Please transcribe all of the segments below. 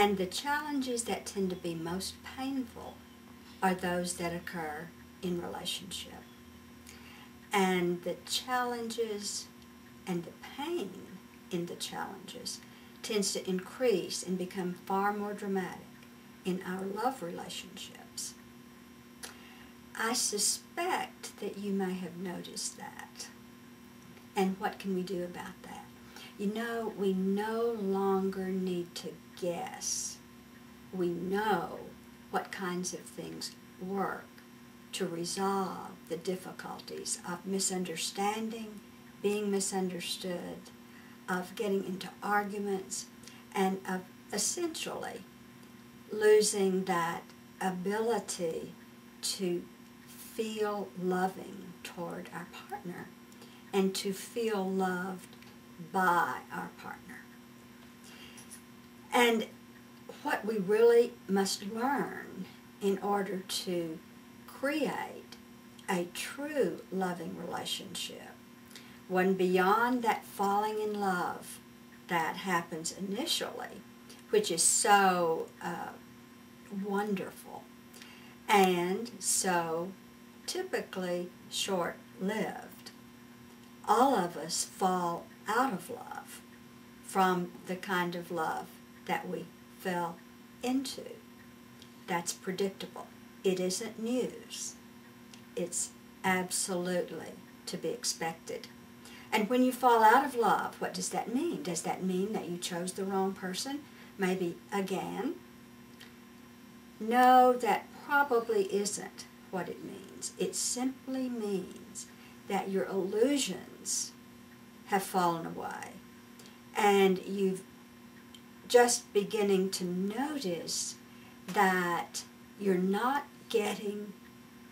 And the challenges that tend to be most painful are those that occur in relationship. And the challenges and the pain in the challenges tends to increase and become far more dramatic in our love relationships. I suspect that you may have noticed that. And what can we do about that? You know, we no longer need to guess. We know what kinds of things work to resolve the difficulties of misunderstanding, being misunderstood, of getting into arguments, and of essentially losing that ability to feel loving toward our partner and to feel loved by our partner. And what we really must learn in order to create a true loving relationship, one beyond that falling in love that happens initially, which is so wonderful and so typically short-lived. All of us fall out of love from the kind of love that we fell into. That's predictable. It isn't news. It's absolutely to be expected. And when you fall out of love, what does that mean? Does that mean that you chose the wrong person? Maybe again? No, that probably isn't what it means. It simply means that your illusions have fallen away and you've just beginning to notice that you're not getting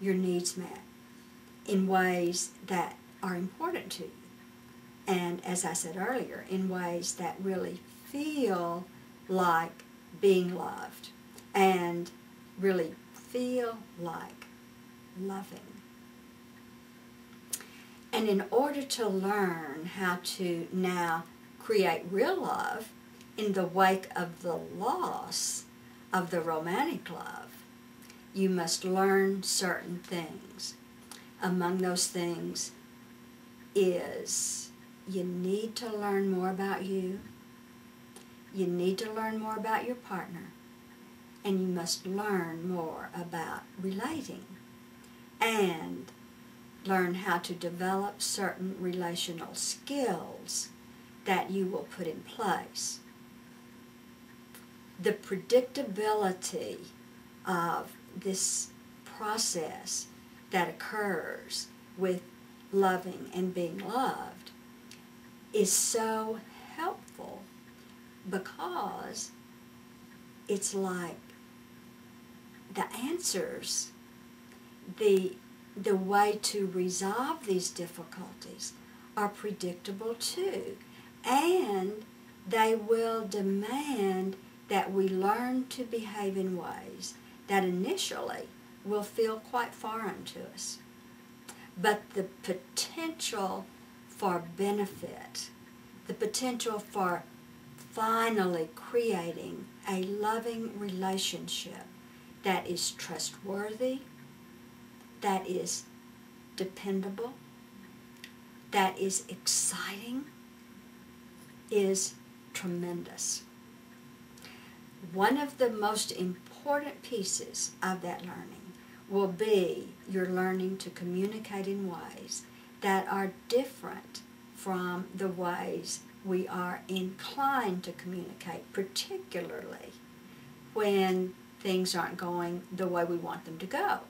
your needs met in ways that are important to you. And as I said earlier, in ways that really feel like being loved and really feel like loving. And in order to learn how to now create real love in the wake of the loss of the romantic love, you must learn certain things. Among those things is you need to learn more about you. You need to learn more about your partner. And you must learn more about relating and learn how to develop certain relational skills that you will put in place. The predictability of this process that occurs with loving and being loved is so helpful because it's like the answers, the way to resolve these difficulties are predictable too. And they will demand that we learn to behave in ways that initially will feel quite foreign to us. But the potential for benefit, the potential for finally creating a loving relationship that is trustworthy, that is dependable, that is exciting, is tremendous. One of the most important pieces of that learning will be your learning to communicate in ways that are different from the ways we are inclined to communicate, particularly when things aren't going the way we want them to go.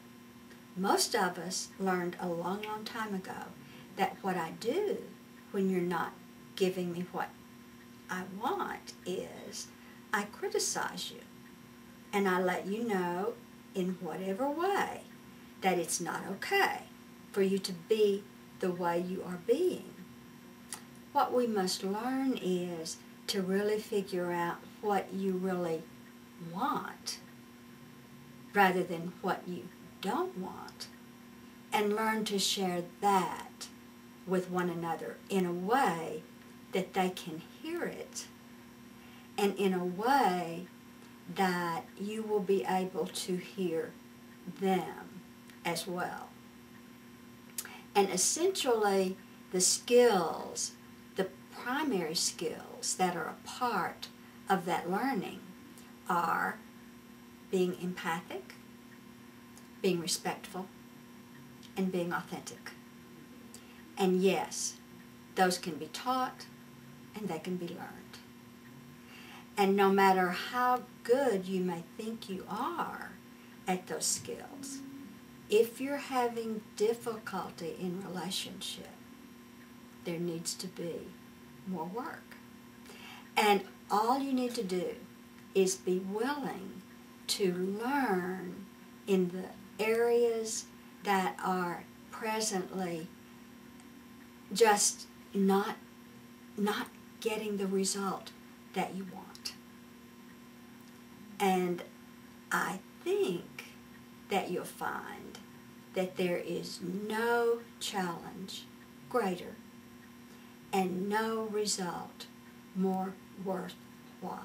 Most of us learned a long, long time ago that what I do when you're not giving me what I want is I criticize you and I let you know in whatever way that it's not okay for you to be the way you are being. What we must learn is to really figure out what you really want rather than what you don't want, and learn to share that with one another in a way that they can hear it and in a way you will be able to hear them as well. And essentially, the skills, the primary skills that are a part of that learning are being empathic, being respectful, and being authentic. And yes, those can be taught and they can be learned. And no matter how good you may think you are at those skills, if you're having difficulty in relationship, there needs to be more work. And all you need to do is be willing to learn in the areas that are presently just not getting the result that you want. And I think that you'll find that there is no challenge greater and no result more worthwhile